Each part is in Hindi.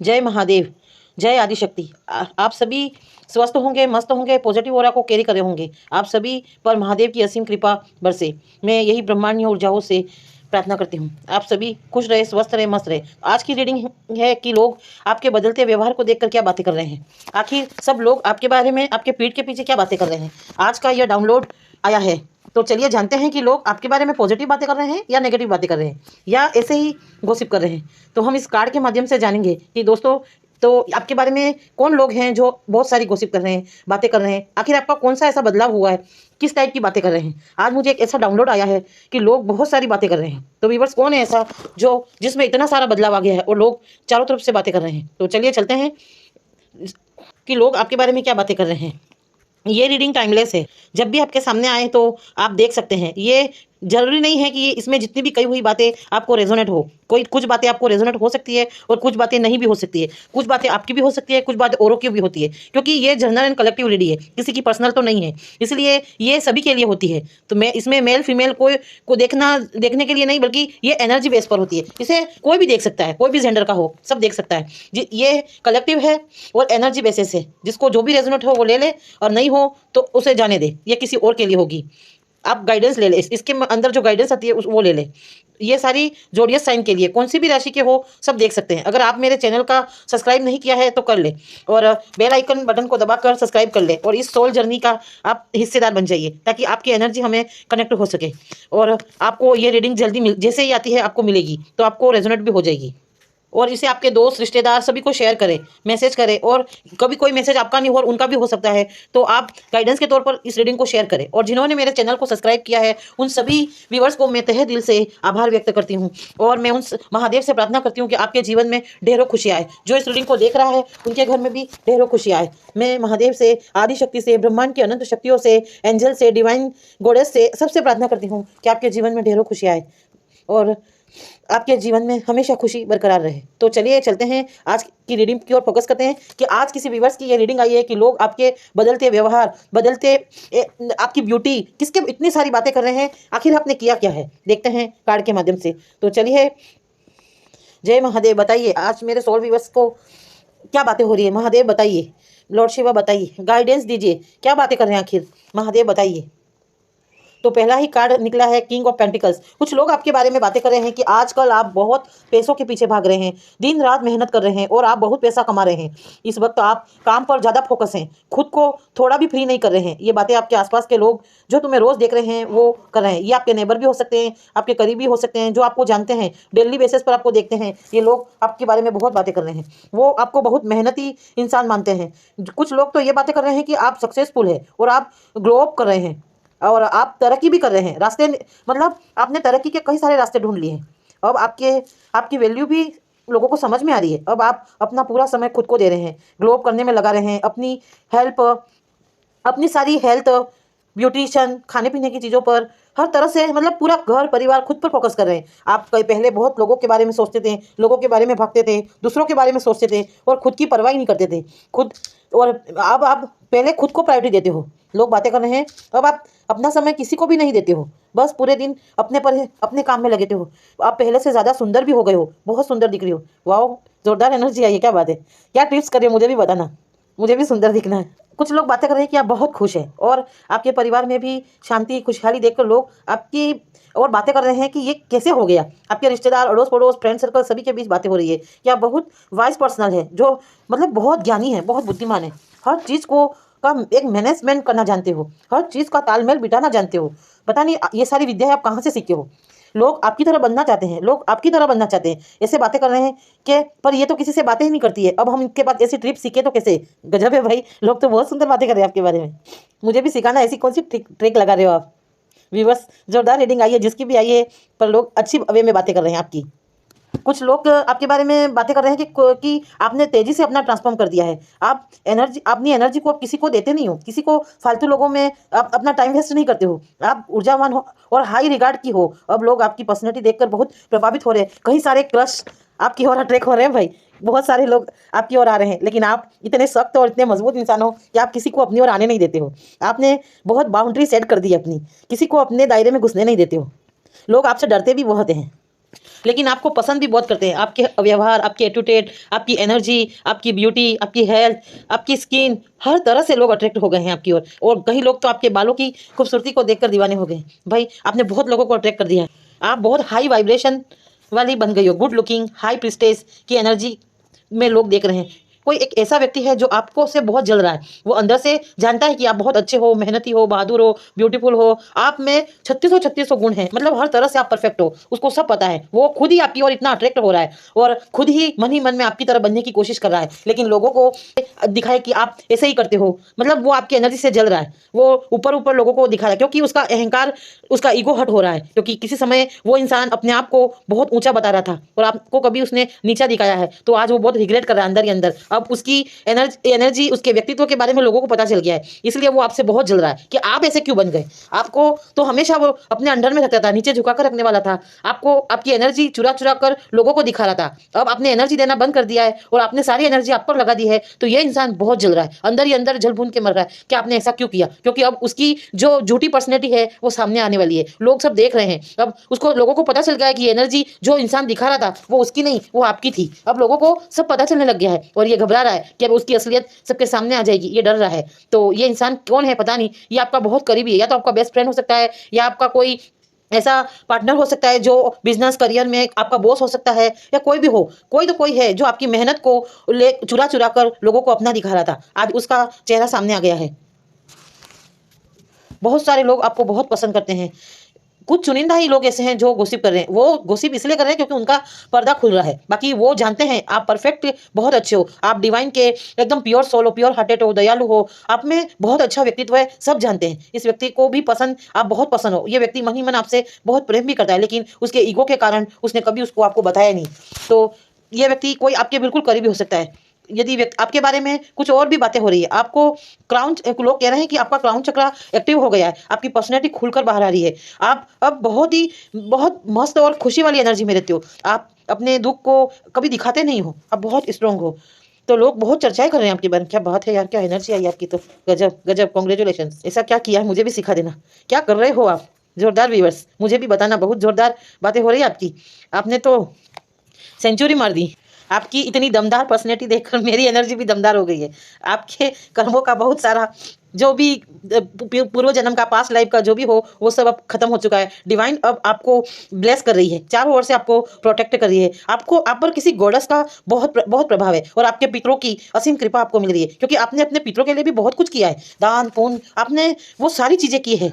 जय महादेव, जय आदिशक्ति। आप सभी स्वस्थ होंगे, मस्त होंगे, पॉजिटिव ऑरा को कैरी करे होंगे। आप सभी पर महादेव की असीम कृपा बरसे, मैं यही ब्रह्मांडीय ऊर्जाओं से प्रार्थना करती हूँ। आप सभी खुश रहे, स्वस्थ रहे, मस्त रहे। आज की रीडिंग है कि लोग आपके बदलते व्यवहार को देखकर क्या बातें कर रहे हैं। आखिर सब लोग आपके बारे में, आपके पीठ के पीछे क्या बातें कर रहे हैं। आज का यह डाउनलोड आया है, तो चलिए जानते हैं कि लोग आपके बारे में पॉजिटिव बातें कर रहे हैं या नेगेटिव बातें कर रहे हैं या ऐसे ही गॉसिप कर रहे हैं। तो हम इस कार्ड के माध्यम से जानेंगे कि दोस्तों, तो आपके बारे में कौन लोग हैं जो बहुत सारी गॉसिप कर रहे हैं, बातें कर रहे हैं। आखिर आपका कौन सा ऐसा बदलाव हुआ है, किस टाइप की बातें कर रहे हैं। आज मुझे एक ऐसा डाउनलोड आया है कि लोग बहुत सारी बातें कर रहे हैं। तो व्यूअर्स, कौन है ऐसा जो जिसमें इतना सारा बदलाव आ गया है और लोग चारों तरफ से बातें कर रहे हैं। तो चलिए चलते हैं कि लोग आपके बारे में क्या बातें कर रहे हैं। ये रीडिंग टाइमलेस है, जब भी आपके सामने आए तो आप देख सकते हैं। ये जरूरी नहीं है कि इसमें जितनी भी कही हुई बातें आपको रेजोनेट हो। कुछ बातें आपको रेजोनेट हो सकती है और कुछ बातें नहीं भी हो सकती है। कुछ बातें आपकी भी हो सकती है, कुछ बातें औरों की भी होती है, क्योंकि ये जनरल एंड कलेक्टिव रीडिंग है, किसी की पर्सनल तो नहीं है, इसलिए ये सभी के लिए होती है। तो मैं इसमें मेल फीमेल को देखने के लिए नहीं, बल्कि ये एनर्जी बेस पर होती है। इसे कोई भी देख सकता है, कोई भी जेंडर का हो, सब देख सकता है। ये कलेक्टिव है और एनर्जी बेसिस है। जिसको जो भी रेजोनेट हो वो ले ले, और नहीं हो तो उसे जाने दे। ये किसी और के लिए होगी। आप गाइडेंस ले ले, इसके अंदर जो गाइडेंस आती है वो ले ले। ये सारी जोडियस साइन के लिए, कौन सी भी राशि के हो, सब देख सकते हैं। अगर आप मेरे चैनल का सब्सक्राइब नहीं किया है तो कर ले, और बेल आइकन बटन को दबाकर सब्सक्राइब कर ले, और इस सोल जर्नी का आप हिस्सेदार बन जाइए, ताकि आपकी एनर्जी हमें कनेक्ट हो सके और आपको ये रीडिंग जल्दी जैसे ही आती है आपको मिलेगी, तो आपको रेजोनेट भी हो जाएगी। और इसे आपके दोस्त, रिश्तेदार सभी को शेयर करें, मैसेज करें। और कभी कोई मैसेज आपका नहीं हो और उनका भी हो सकता है, तो आप गाइडेंस के तौर पर इस रीडिंग को शेयर करें। और जिन्होंने मेरे चैनल को सब्सक्राइब किया है, उन सभी व्यूअर्स को मैं तहे दिल से आभार व्यक्त करती हूँ। और मैं उन महादेव से प्रार्थना करती हूँ कि आपके जीवन में ढेरों खुशियाँ आए। जो इस रीडिंग को देख रहा है उनके घर में भी ढेरों खुशियाँ आए। मैं महादेव से, आदिशक्ति से, ब्रह्मांड की अनंत शक्तियों से, एंजल से, डिवाइन गॉडेस से, सबसे प्रार्थना करती हूँ कि आपके जीवन में ढेरों खुशियाँ आए और आपके जीवन में हमेशा खुशी बरकरार रहे। तो चलिए चलते हैं आज की रीडिंग की ओर, फोकस करते हैं कि आज किसी व्यूअर्स की ये रीडिंग आई है कि लोग आपके बदलते व्यवहार, आपकी ब्यूटी, किसके इतनी सारी बातें कर रहे हैं। आखिर आपने किया क्या है, देखते हैं कार्ड के माध्यम से। तो चलिए, जय महादेव, बताइए आज मेरे सोल व्यूअर्स को क्या बातें हो रही है। महादेव बताइए, लॉर्ड शिवा बताइए, गाइडेंस दीजिए, क्या बातें कर रहे हैं आखिर, महादेव बताइए। तो पहला ही कार्ड निकला है किंग ऑफ पेंटिकल्स। कुछ लोग आपके बारे में बातें कर रहे हैं कि आजकल आप बहुत पैसों के पीछे भाग रहे हैं, दिन रात मेहनत कर रहे हैं और आप बहुत पैसा कमा रहे हैं। इस वक्त आप काम पर ज़्यादा फोकस हैं, खुद को थोड़ा भी फ्री नहीं कर रहे हैं। ये बातें आपके आसपास के लोग जो तुम्हें रोज़ देख रहे हैं वो कर रहे हैं। ये आपके नेबर भी हो सकते हैं, आपके करीबी हो सकते हैं, जो आपको जानते हैं, डेली बेसिस पर आपको देखते हैं। ये लोग आपके बारे में बहुत बातें कर रहे हैं, वो आपको बहुत मेहनती इंसान मानते हैं। कुछ लोग तो ये बातें कर रहे हैं कि आप सक्सेसफुल है और आप ग्रो अप कर रहे हैं और आप तरक्की भी कर रहे हैं। रास्ते, मतलब आपने तरक्की के कई सारे रास्ते ढूंढ लिए हैं। अब आपकी वैल्यू भी लोगों को समझ में आ रही है। अब आप अपना पूरा समय खुद को दे रहे हैं, ग्लो अप करने में लगा रहे हैं। अपनी सारी हेल्थ, ब्यूटिशियन, खाने पीने की चीज़ों पर, हर तरह से, मतलब पूरा घर परिवार खुद पर फोकस कर रहे हैं। आप पहले बहुत लोगों के बारे में सोचते थे, लोगों के बारे में भागते थे, दूसरों के बारे में सोचते थे और खुद की परवाह ही नहीं करते थे खुद। और अब आप पहले खुद को प्रायोरिटी देते हो। लोग बातें कर रहे हैं, अब आप अपना समय किसी को भी नहीं देते हो, बस पूरे दिन अपने काम में लगे हो। आप पहले से ज़्यादा सुंदर भी हो गए हो, बहुत सुंदर दिख रही हो। वाह, जोरदार एनर्जी आई है, क्या बात है। क्या टिप्स करें, मुझे भी बताना, मुझे भी सुंदर दिखना है। कुछ लोग बातें कर रहे हैं कि आप बहुत खुश हैं और आपके परिवार में भी शांति, खुशहाली देखकर लोग आपकी और बातें कर रहे हैं कि ये कैसे हो गया। आपके रिश्तेदार, अड़ोस पड़ोस, फ्रेंड सर्कल, सभी के बीच बातें हो रही है कि आप बहुत वाइज पर्सनल है, जो मतलब बहुत ज्ञानी है, बहुत बुद्धिमान है। हर चीज़ को का एक मैनेजमेंट करना जानते हो, हर चीज़ का तालमेल बिठाना जानते हो। पता नहीं ये सारी विद्या आप कहाँ से सीखे हो। लोग आपकी तरह बनना चाहते हैं, लोग आपकी तरह बनना चाहते हैं। ऐसे बातें कर रहे हैं कि पर ये तो किसी से बातें ही नहीं करती है, अब हम इनके पास ऐसी ट्रिप सीखे तो कैसे। गजब है भाई, लोग तो बहुत सुंदर बातें कर रहे हैं आपके बारे में। मुझे भी सिखाना, ऐसी कौन सी ट्रिक लगा रहे हो आप। व्यूअर्स, जोरदार रीडिंग आई है, जिसकी भी आई है, पर लोग अच्छी वे में बातें कर रहे हैं आपकी। कुछ लोग आपके बारे में बातें कर रहे हैं कि आपने तेजी से अपना ट्रांसफॉर्म कर दिया है। आप अपनी एनर्जी को आप किसी को देते नहीं हो, किसी को फालतू लोगों में आप अपना टाइम वेस्ट नहीं करते हो। आप ऊर्जावान हो और हाई रिगार्ड की हो। अब लोग आपकी पर्सनैलिटी देखकर बहुत प्रभावित हो रहे हैं। कई सारे क्रश आपकी ओर अट्रैक्ट हो रहे हैं भाई, बहुत सारे लोग आपकी ओर आ रहे हैं। लेकिन आप इतने सख्त और इतने मजबूत इंसान हो कि आप किसी को अपनी ओर आने नहीं देते हो। आपने बहुत बाउंड्री सेट कर दी अपनी, किसी को अपने दायरे में घुसने नहीं देते हो। लोग आपसे डरते भी बहुत हैं। लेकिन आपको पसंद भी बहुत करते हैं। आपके व्यवहार, आपके एटीट्यूड, आपकी एनर्जी, आपकी ब्यूटी, आपकी हेल्थ, आपकी स्किन, हर तरह से लोग अट्रैक्ट हो गए हैं आपकी ओर। और कई लोग तो आपके बालों की खूबसूरती को देखकर दीवाने हो गए। भाई आपने बहुत लोगों को अट्रैक्ट कर दिया है। आप बहुत हाई वाइब्रेशन वाली बन गई हो। गुड लुकिंग, हाई प्रिस्टेज की एनर्जी में लोग देख रहे हैं। कोई एक ऐसा व्यक्ति है जो आपको से बहुत जल रहा है। वो अंदर से जानता है कि आप बहुत अच्छे हो, मेहनती हो, बहादुर हो, ब्यूटीफुल हो। आप में 3600 गुण हैं, मतलब हर तरह से आप परफेक्ट हो। उसको सब पता है। वो खुद ही आपकी ओर इतना अट्रैक्ट हो रहा है और खुद ही मन में आपकी तरह बनने की कोशिश कर रहा है। लेकिन लोगों को दिखाए कि आप ऐसे ही करते हो, मतलब वो आपकी एनर्जी से जल रहा है। वो ऊपर ऊपर लोगों को दिखा रहा है क्योंकि उसका अहंकार, उसका ईगो हट हो रहा है। क्योंकि किसी समय वो इंसान अपने आप को बहुत ऊंचा बता रहा था और आपको कभी उसने नीचा दिखाया है, तो आज वो बहुत रिग्रेट कर रहा है अंदर ही अंदर। अब उसकी एनर्जी, उसके व्यक्तित्व के बारे में लोगों को पता चल गया है, इसलिए वो आपसे बहुत जल रहा है कि आप ऐसे क्यों बन गए। आपको तो हमेशा वो अपने अंडर में रखता था, नीचे झुकाकर रखने वाला था। आपको आपकी एनर्जी चुरा चुरा कर लोगों को दिखा रहा था। अब आपने एनर्जी देना बंद कर दिया है और आपने सारी एनर्जी आप पर लगा दी है, तो ये इंसान बहुत जल रहा है, अंदर ही अंदर जल भून के मर रहा है कि आपने ऐसा क्यों किया। क्योंकि अब उसकी जो झूठी पर्सनैलिटी है वो सामने आने वाली है। लोग सब देख रहे हैं। अब उसको, लोगों को पता चल गया है कि एनर्जी जो इंसान दिखा रहा था वो उसकी नहीं, वो आपकी थी। अब लोगों को सब पता चलने लग गया है और ये घबरा रहा है कि अब उसकी असलियत सबके सामने आ जाएगी। ये डर रहा है। तो ये इंसान कौन है पता नहीं। ये आपका बहुत करीबी है, या तो आपका बेस्ट फ्रेंड हो सकता है, या आपका कोई ऐसा पार्टनर हो सकता है जो बिजनेस करियर में आपका बॉस हो सकता है, या कोई भी हो। कोई तो कोई है जो आपकी मेहनत को ले चुरा चुरा कर लोगों को अपना दिखा रहा था। आज उसका चेहरा सामने आ गया है। बहुत सारे लोग आपको बहुत पसंद करते हैं। कुछ चुनिंदा ही लोग ऐसे हैं जो गॉसिप कर रहे हैं। वो गॉसिप इसलिए कर रहे हैं क्योंकि उनका पर्दा खुल रहा है। बाकी वो जानते हैं आप परफेक्ट, बहुत अच्छे हो, आप डिवाइन के एकदम प्योर सोल हो, प्योर हार्टेड हो, दयालु हो, आप में बहुत अच्छा व्यक्तित्व है। सब जानते हैं। इस व्यक्ति को भी पसंद, आप बहुत पसंद हो। ये व्यक्ति मन ही मन आपसे बहुत प्रेम भी करता है, लेकिन उसके ईगो के कारण उसने कभी उसको आपको बताया नहीं। तो ये व्यक्ति कोई आपके बिल्कुल करीबी हो सकता है। यदि व्यक्ति आपके बारे में कुछ और भी बातें हो रही है, आपको क्राउन, लोग कह रहे हैं कि आपका क्राउन चक्र एक्टिव हो गया है, आपकी पर्सनैलिटी खुलकर बाहर आ रही है। आप अब बहुत मस्त और खुशी वाली एनर्जी में रहते हो। आप अपने दुख को कभी दिखाते नहीं हो, आप बहुत स्ट्रांग हो। तो लोग बहुत चर्चाएं कर रहे हैं आपके बारे में। क्या बात है यार, क्या एनर्जी आई आपकी तो। गजब गजब, कॉन्ग्रेचुलेशन। ऐसा क्या किया है, मुझे भी सिखा देना। क्या कर रहे हो आप। जोरदार व्यूअर्स, मुझे भी बताना। बहुत जोरदार बातें हो रही है आपकी। आपने तो सेंचुरी मार दी। आपकी इतनी दमदार पर्सनैलिटी देखकर मेरी एनर्जी भी दमदार हो गई है। आपके कर्मों का बहुत सारा जो भी पूर्व जन्म का, पास्ट लाइफ का जो भी हो, वो सब अब खत्म हो चुका है। डिवाइन अब आपको ब्लेस कर रही है, चारों ओर से आपको प्रोटेक्ट कर रही है। आपको, आप पर किसी गॉडेस का बहुत प्रभाव है और आपके पितरों की असीम कृपा आपको मिल रही है। क्योंकि आपने अपने पितरों के लिए भी बहुत कुछ किया है, दान पुण्य, आपने वो सारी चीजें की है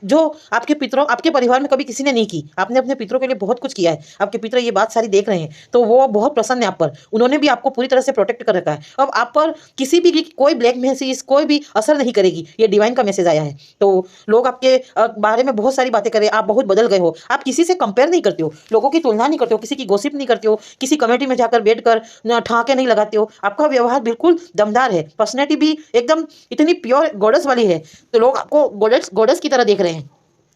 जो आपके पितरों, आपके परिवार में कभी किसी ने नहीं की। आपने अपने पितरों के लिए बहुत कुछ किया है। आपके पितर ये बात सारी देख रहे हैं, तो वो बहुत प्रसन्न है आप पर। उन्होंने भी आपको पूरी तरह से प्रोटेक्ट कर रखा है। अब आप पर किसी भी कोई ब्लैक मैसेज, कोई भी असर नहीं करेगी। ये डिवाइन का मैसेज आया है। तो लोग आपके बारे में बहुत सारी बातें करें। आप बहुत बदल गए हो। आप किसी से कंपेयर नहीं करते हो, लोगों की तुलना नहीं करते हो, किसी की गॉसिप नहीं करते हो, किसी कमेटी में जाकर बैठकर ठहाके नहीं लगाते हो। आपका व्यवहार बिल्कुल दमदार है। पर्सनैलिटी भी एकदम इतनी प्योर गॉडेस वाली है, तो लोग आपको गॉडेस की तरह देख रहे हैं।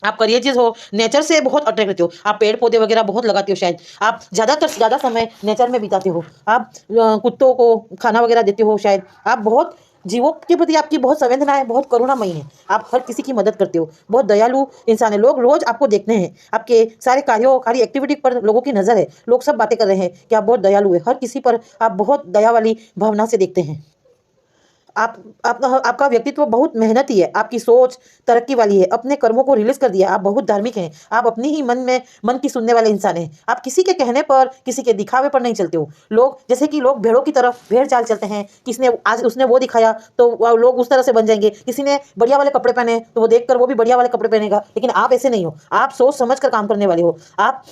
आप करिएजियस हो, नेचर से बहुत अट्रैक्ट रहते हो। आप पेड़ पौधे वगैरह बहुत लगाते हो, शायद आप ज़्यादा समय नेचर में बिताते हो। आप कुत्तों को खाना वगैरह देते हो, शायद आप बहुत जीवों के प्रति आपकी बहुत संवेदना है, बहुत करुणामयी है। आप हर किसी की मदद करते हो, बहुत दयालु इंसान है। लोग रोज आपको देखते हैं, आपके सारे कार्यों, सारी एक्टिविटी पर लोगों की नज़र है। लोग सब बातें कर रहे हैं कि आप बहुत दयालु है, हर किसी पर आप बहुत दया वाली भावना से देखते हैं। आपका व्यक्तित्व बहुत मेहनती है। आपकी सोच तरक्की वाली है। अपने कर्मों को रिलीज कर दिया। आप बहुत धार्मिक हैं। आप अपनी ही मन की सुनने वाले इंसान हैं। आप किसी के कहने पर, किसी के दिखावे पर नहीं चलते हो। लोग, जैसे कि लोग भेड़ों की तरफ भेड़ चाल चलते हैं, किसने आज उसने वो दिखाया तो लोग उस तरह से बन जाएंगे। किसी ने बढ़िया वाले कपड़े पहने तो वो देखकर वो भी बढ़िया वाले कपड़े पहनेगा। लेकिन आप ऐसे नहीं हो। आप सोच समझ कर काम करने वाले हो। आप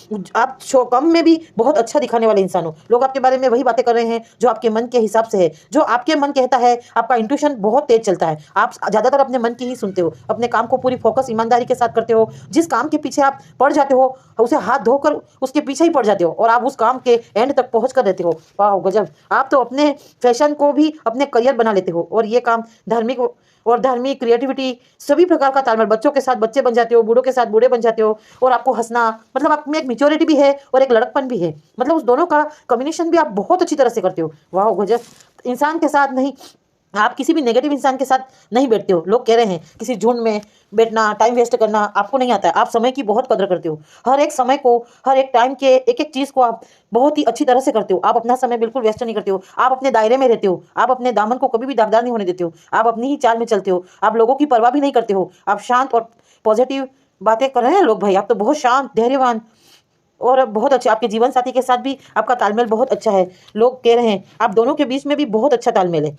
कम में भी बहुत अच्छा दिखाने वाले इंसान हो। लोग आपके बारे में वही बातें कर रहे हैं जो आपके मन के हिसाब से है, जो आपके मन कहता है। आपका इंट्यूशन बहुत तेज चलता है। आप ज्यादातर अपने मन की ही सुनते हो। अपने काम को पूरी फोकस, ईमानदारी के साथ करते हो। जिस काम के पीछे आप पड़ जाते हो, उसे हाथ धोकर उसके पीछे ही पड़ जाते हो और आप उस काम के एंड तक पहुंच कर देते हो। वाह गजब। आप तो अपने फैशन को भी अपने करियर बना लेते हो और ये काम धार्मिक क्रिएटिविटी, सभी प्रकार का तालमेल, बच्चों के साथ बच्चे बन जाते हो, बूढ़ों के साथ बूढ़े बन जाते हो। और आपको हंसना, मतलब आप में एक मेच्योरिटी भी है और एक लड़कपन भी है। मतलब उस दोनों का कॉम्बिनेशन भी आप बहुत अच्छी तरह से करते हो। वाह गजब। इंसान के साथ नहीं, आप किसी भी नेगेटिव इंसान के साथ नहीं बैठते हो। लोग कह रहे हैं किसी झुंड में बैठना, टाइम वेस्ट करना आपको नहीं आता है। आप समय की बहुत कदर करते हो। हर एक समय को, हर एक टाइम के एक एक चीज़ को आप बहुत ही अच्छी तरह से करते हो। आप अपना समय बिल्कुल वेस्ट नहीं करते हो। आप अपने दायरे में रहते हो। आप अपने दामन को कभी भी दागदार नहीं होने देते हो। आप अपनी ही चाल में चलते हो। आप लोगों की परवाह भी नहीं करते हो। आप शांत और पॉजिटिव बातें कर रहे हैं लोग भाई। आप तो बहुत शांत, धैर्यवान और बहुत अच्छे। आपके जीवन साथी के साथ भी आपका तालमेल बहुत अच्छा है। लोग कह रहे हैं आप दोनों के बीच में भी बहुत अच्छा तालमेल है।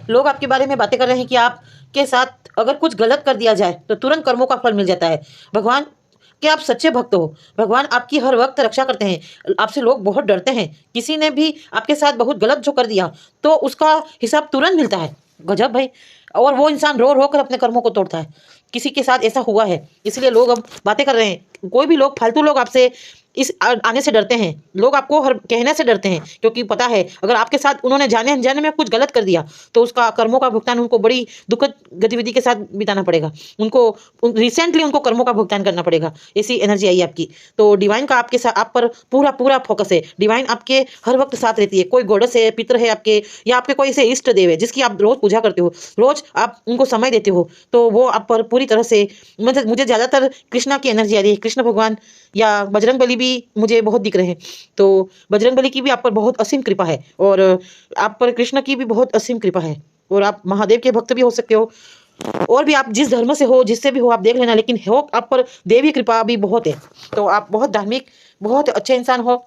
लोग आपके बारे में बातें कर रहे हैं कि आपके साथ अगर कुछ गलत कर दिया जाए तो तुरंत कर्मों का फल मिल जाता है। भगवान के आप सच्चे भक्त हो। भगवान आपकी हर वक्त रक्षा करते हैं। आपसे लोग बहुत डरते हैं। किसी ने भी आपके साथ बहुत गलत जो कर दिया तो उसका हिसाब तुरंत मिलता है। गजब भाई। और वो इंसान रो रो कर अपने कर्मों को तोड़ता है। किसी के साथ ऐसा हुआ है, इसलिए लोग अब बातें कर रहे हैं। कोई भी लोग, फालतू लोग आपसे इस आने से डरते हैं। लोग आपको हर कहने से डरते हैं, क्योंकि पता है अगर आपके साथ उन्होंने जाने अनजाने में कुछ गलत कर दिया तो उसका कर्मों का भुगतान उनको बड़ी दुखद गतिविधि के साथ बिताना पड़ेगा। उनको रिसेंटली उनको कर्मों का भुगतान करना पड़ेगा। ऐसी एनर्जी आई है आपकी। तो डिवाइन का आपके साथ, आप पर पूरा पूरा फोकस है। डिवाइन आपके हर वक्त साथ रहती है। कोई गोडस है, पितर है आपके, या आपके कोई ऐसे इष्ट देव है जिसकी आप रोज पूजा करते हो, रोज आप उनको समय देते हो, तो वो आप पर पूरी तरह से, मतलब मुझे ज़्यादातर कृष्णा की एनर्जी आ रही है। कृष्ण भगवान या बजरंग बली भी मुझे बहुत दिख रहे हैं। तो बजरंग बली की भी आप पर बहुत असीम कृपा है, और आप पर कृष्ण की भी बहुत असीम कृपा है। और आप महादेव के भक्त भी हो सकते हो, और भी आप जिस धर्म से हो, जिससे भी हो, आप देख लेना, लेकिन हो आप पर देवी कृपा भी बहुत है। तो आप बहुत धार्मिक, बहुत अच्छे इंसान हो।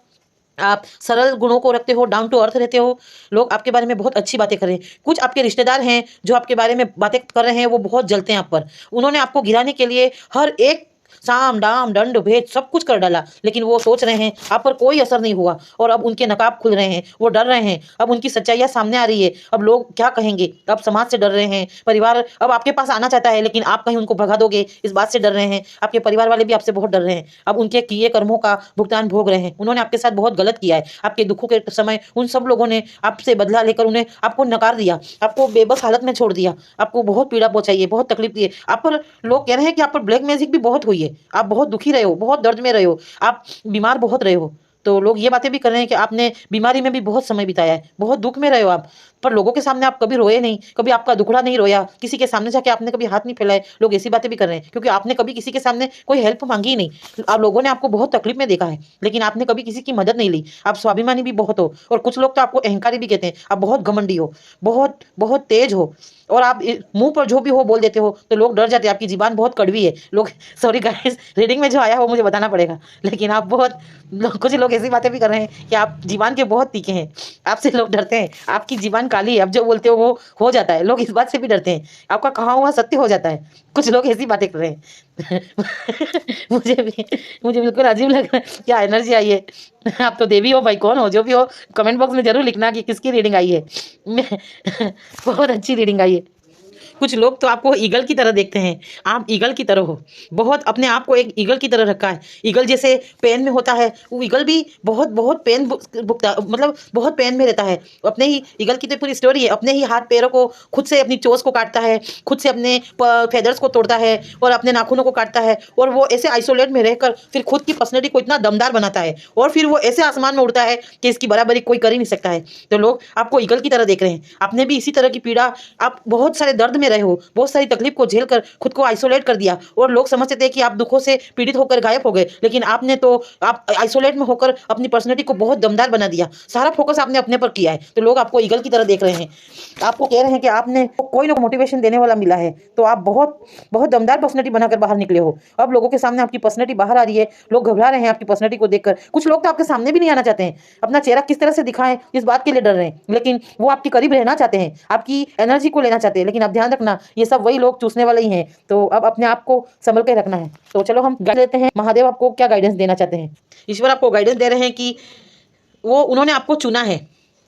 आप सरल गुणों को रखते हो, डाउन टू अर्थ रहते हो। लोग आपके बारे में बहुत अच्छी बातें कर रहे हैं। कुछ आपके रिश्तेदार हैं जो आपके बारे में बातें कर रहे हैं, वो बहुत जलते हैं आप पर। उन्होंने आपको गिराने के लिए हर एक साम दाम दंड भेद सब कुछ कर डाला, लेकिन वो सोच रहे हैं आप पर कोई असर नहीं हुआ, और अब उनके नकाब खुल रहे हैं। वो डर रहे हैं, अब उनकी सच्चाइयाँ सामने आ रही है। अब लोग क्या कहेंगे, अब समाज से डर रहे हैं। परिवार अब आपके पास आना चाहता है, लेकिन आप कहीं उनको भगा दोगे, इस बात से डर रहे हैं। आपके परिवार वाले भी आपसे बहुत डर रहे हैं। अब उनके किए कर्मों का भुगतान भोग रहे हैं। उन्होंने आपके साथ बहुत गलत किया है। आपके दुखों के समय उन सब लोगों ने आपसे बदला लेकर उन्हें आपको नकार दिया, आपको बेबस हालत में छोड़ दिया, आपको बहुत पीड़ा पहुंचाई है, बहुत तकलीफ दी है। आप पर लोग कह रहे हैं कि आप पर ब्लैक मैजिक भी बहुत हुई है। आप बहुत दुखी रहे हो, बहुत दर्द में रहे हो, आप बीमार बहुत रहे हो। तो लोग ये बातें भी कर रहे हैं कि आपने बीमारी में भी बहुत समय बिताया है, बहुत दुख में रहे हो आप। पर लोगों के सामने आप कभी रोए नहीं, कभी आपका दुखड़ा नहीं रोया, किसी के सामने जाके आपने कभी हाथ नहीं फैलाए। लोग ऐसी बातें भी कर रहे हैं क्योंकि आपने कभी किसी के सामने कोई हेल्प मांगी ही नहीं। आप लोगों ने आपको बहुत तकलीफ में देखा है, लेकिन आपने कभी किसी की मदद नहीं ली। आप स्वाभिमानी भी बहुत हो, और कुछ लोग तो आपको अहंकारी भी कहते हैं। आप बहुत घमंडी हो, बहुत बहुत तेज हो, और आप मुंह पर जो भी हो बोल देते हो, तो लोग डर जाते हैं। आपकी जीबान बहुत कड़वी है। लोग, सॉरी गाइस, रीडिंग में जो आया वो मुझे बताना पड़ेगा, लेकिन आप बहुत कुछ लोग ऐसी बातें भी कर रहे हैं कि आप जीबान के बहुत तीखे हैं। आपसे लोग डरते हैं। आपकी जीबान काली है, आप जो बोलते हो वो हो जाता है। लोग इस बात से भी डरते हैं, आपका कहा हुआ सत्य हो जाता है। कुछ लोग ऐसी बातें कर रहे हैं। मुझे बिल्कुल अजीब लग रहा है, क्या एनर्जी आई है। आप तो देवी हो भाई, कौन हो, जो भी हो कमेंट बॉक्स में जरूर लिखना कि किसकी रीडिंग आई है। बहुत अच्छी रीडिंग आई है। कुछ लोग तो आपको ईगल की तरह देखते हैं। आप ईगल की तरह हो, बहुत अपने आप को एक ईगल की तरह रखा है। ईगल जैसे पेन में होता है, वो ईगल भी बहुत बहुत पेन भुगता, मतलब बहुत पेन में रहता है। अपने ही ईगल की तो पूरी स्टोरी है। अपने ही हाथ पैरों को खुद से, अपनी चोंच को काटता है, खुद से अपने फेदर्स को तोड़ता है, और अपने नाखूनों को काटता है, और वो ऐसे आइसोलेट में रहकर फिर खुद की पर्सनैलिटी को इतना दमदार बनाता है, और फिर वो ऐसे आसमान में उड़ता है कि इसकी बराबरी कोई कर ही नहीं सकता है। तो लोग आपको ईगल की तरह देख रहे हैं। आपने भी इसी तरह की पीड़ा, आप बहुत सारे दर्द में रहे हो, बहुत सारी तकलीफ को झेल कर खुद को आइसोलेट कर दिया, और लोग समझते थे कि आप दुखों से पीड़ित होकर गायब हो गए, लेकिन आपने तो, आप आइसोलेट में होकर अपनी पर्सनैलिटी को बहुत दमदार बना दिया। सारा फोकस आपने अपने पर किया है, तो लोग आपको ईगल की तरह देख रहे हैं। आपको कह रहे हैं कि आपने कोई ना मोटिवेशन देने वाला मिला है, तो आप बहुत बहुत दमदार पर्सनैलिटी बनाकर बाहर निकले हो। अब लोगों के सामने आपकी पर्सनैलिटी बाहर आ रही है। लोग घबरा रहे हैं आपकी पर्सनैलिटी को देखकर। कुछ लोग तो आपके सामने भी नहीं आना चाहते हैं। अपना चेहरा किस तरह से दिखाएं इस बात के लिए डर रहे हैं, लेकिन वो आपके करीब रहना चाहते हैं, आपकी एनर्जी को लेना चाहते हैं। लेकिन आप ध्यान रखना, ये सब वही लोग चूसने वाले ही हैं। तो अब अपने आप को संभल के रखना है। तो चलो हम गाइड लेते हैं, महादेव आपको क्या गाइडेंस देना चाहते हैं। ईश्वर आपको गाइडेंस दे रहे हैं कि वो, उन्होंने आपको चुना है,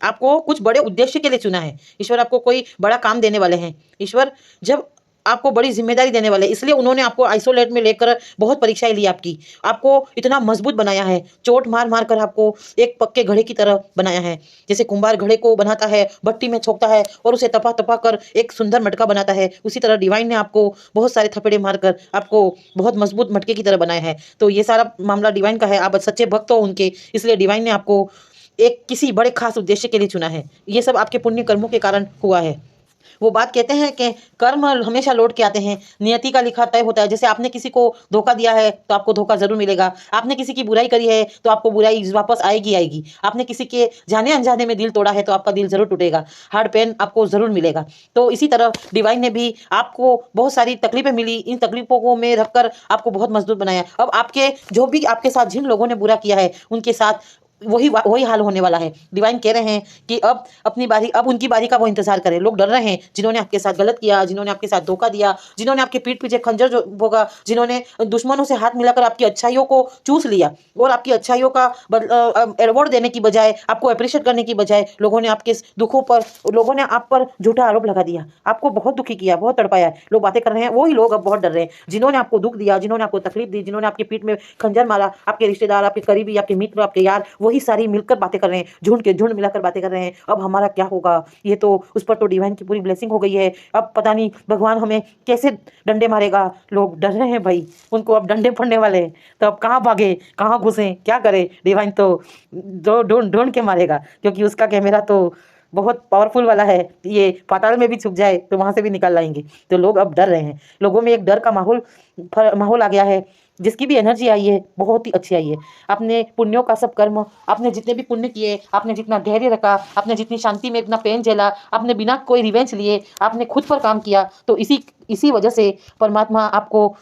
आपको कुछ बड़े उद्देश्य के लिए चुना है। ईश्वर आपको कोई बड़ा काम देने वाले हैं। ईश्वर जब आपको बड़ी जिम्मेदारी देने वाले, इसलिए उन्होंने आपको आइसोलेट में लेकर बहुत परीक्षाएं ली आपकी, आपको इतना मजबूत बनाया है, चोट मार मार कर आपको एक पक्के घड़े की तरह बनाया है। जैसे कुंभार घड़े को बनाता है, भट्टी में छोकता है और उसे तपा तपा कर एक सुंदर मटका बनाता है, उसी तरह डिवाइन ने आपको बहुत सारे थपेड़े मारकर आपको बहुत मजबूत मटके की तरह बनाया है। तो ये सारा मामला डिवाइन का है। आप सच्चे भक्त हो उनके, इसलिए डिवाइन ने आपको एक किसी बड़े खास उद्देश्य के लिए चुना है। ये सब आपके पुण्य कर्मों के कारण हुआ है। वो बात कहते हैं कि कर्म हमेशा लौट के आते हैं, नियति का लिखा तय होता है। जैसे आपने किसी को धोखा दिया है तो आपको धोखा जरूर मिलेगा, आपने किसी की बुराई करी है तो आपको बुराई वापस आएगी आएगी, आपने किसी के जाने अनजाने में दिल तोड़ा है तो आपका दिल जरूर टूटेगा, हार्ड पेन आपको जरूर मिलेगा। तो इसी तरह डिवाइन ने भी आपको बहुत सारी तकलीफें मिली, इन तकलीफों को में रखकर आपको बहुत मजबूत बनाया। अब आपके जो भी आपके साथ जिन लोगों ने बुरा किया है उनके साथ वही वही हाल होने वाला है। डिवाइन कह रहे हैं कि अब अपनी बारी, अब उनकी बारी का वो इंतजार करें। लोग डर रहे हैं जिन्होंने आपके साथ गलत किया, जिन्होंने आपके साथ धोखा दिया, जिन्होंने आपके पीठ पीछे खंजर जो भोगा, जिन्होंने दुश्मनों से हाथ मिलाकर आपकी अच्छाइयों को चूस लिया और आपकी अच्छाइयों का अवार्ड देने की बजाय, आपको अप्रिशिएट करने की बजाय, लोगों ने आपके दुखों पर, लोगों ने आप पर झूठा आरोप लगा दिया, आपको बहुत दुखी किया, बहुत तड़पाया। लोग बातें कर रहे हैं, वही लोग अब बहुत डर रहे हैं जिन्होंने आपको दुख दिया, जिन्होंने आपको तकलीफ दी, जिन्होंने आपकी पीठ में खंजर मारा। आपके रिश्तेदार, आपके करीबी, आपके मित्र, आपके यार, वही सारी मिलकर बातें कर रहे हैं, झुंड के झुंड मिलाकर बातें कर रहे हैं। अब हमारा क्या होगा, ये तो उस पर तो डिवाइन की पूरी ब्लेसिंग हो गई है, अब पता नहीं भगवान हमें कैसे डंडे मारेगा। लोग डर रहे हैं भाई, उनको अब डंडे पड़ने वाले हैं, तो अब कहाँ भागे, कहाँ घुसे, क्या करे। डिवाइन तो ढूंढ ढूंढ के मारेगा, क्योंकि उसका कैमरा तो बहुत पावरफुल वाला है, ये पाताल में भी छुप जाए तो वहां से भी निकल लाएंगे। तो लोग अब डर रहे हैं, लोगों में एक डर का माहौल आ गया है। जिसकी भी एनर्जी आई है बहुत ही अच्छी आई है। आपने पुण्यों का सब कर्म, आपने जितने भी पुण्य किए, आपने जितना धैर्य रखा, आपने जितनी शांति में इतना पेन झेला, आपने बिना कोई रिवेंज लिए आपने खुद पर काम किया, तो इसी इसी वजह से परमात्मा आपको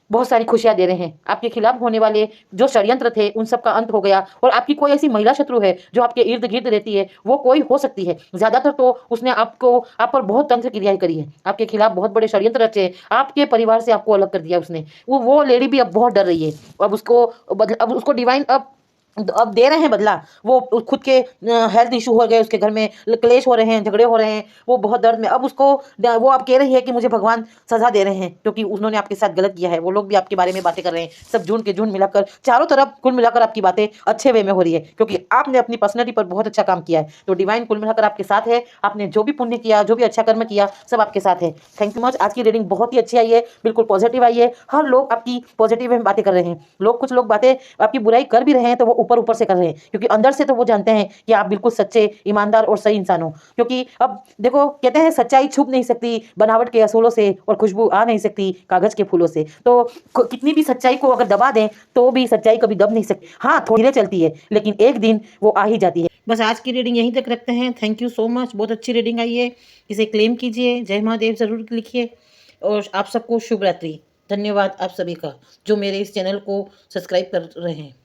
बहुत सारी खुशियां दे रहे हैं। आपके खिलाफ होने वाले जो षड्यंत्र थे उन सब का अंत हो गया। और आपकी कोई ऐसी महिला शत्रु है जो आपके इर्द गिर्द रहती है, वो कोई हो सकती है, ज्यादातर तो उसने आप पर बहुत तंत्र क्रियाएं करी है, आपके खिलाफ बहुत बड़े षड्यंत्र रचे, आपके परिवार से आपको अलग कर दिया उसने। वो लेडी भी अब बहुत डर रही है। अब उसको डिवाइन अब दे रहे हैं बदला। वो खुद के हेल्थ इशू हो गए, उसके घर में क्लेश हो रहे हैं, झगड़े हो रहे हैं, वो बहुत दर्द में। अब उसको वो अब कह रही है कि मुझे भगवान सजा दे रहे हैं क्योंकि उन्होंने आपके साथ गलत किया है। वो लोग भी आपके बारे में बातें कर रहे हैं, सब झूठ के झूठ मिलाकर चारों तरफ कुल मिलाकर आपकी बातें अच्छे वे में हो रही है, क्योंकि आपने अपनी पर्सनैलिटी पर बहुत अच्छा काम किया है। तो डिवाइन कुल मिलाकर आपके साथ है। आपने जो भी पुण्य किया, जो भी अच्छा कर्म किया, सब आपके साथ है। Thank you much. आज की रीडिंग बहुत ही अच्छी आई है, बिल्कुल पॉजिटिव आई है। हर लोग आपकी पॉजिटिव में बातें कर रहे हैं। कुछ लोग बातें आपकी बुराई कर भी रहे हैं तो वो ऊपर ऊपर से कर रहे हैं, क्योंकि अंदर से तो वो जानते हैं कि आप बिल्कुल सच्चे, ईमानदार और सही इंसान हो। क्योंकि अब देखो, कहते हैं सच्चाई छुप नहीं सकती बनावट के असूलों से, और खुशबू आ नहीं सकती कागज के फूलों से। तो कितनी भी सच्चाई को अगर दबा दें तो भी सच्चाई कभी दब नहीं सकती। हाँ, थोड़ी देर चलती है लेकिन एक दिन वो आ ही जाती है। बस आज की रीडिंग यहीं तक रखते हैं। थैंक यू सो मच, बहुत अच्छी रीडिंग आई है। इसे क्लेम कीजिए, जय महादेव जरूर लिखिए, और आप सबको शुभ रात्रि। धन्यवाद आप सभी का जो मेरे इस चैनल को सब्सक्राइब कर रहे हैं।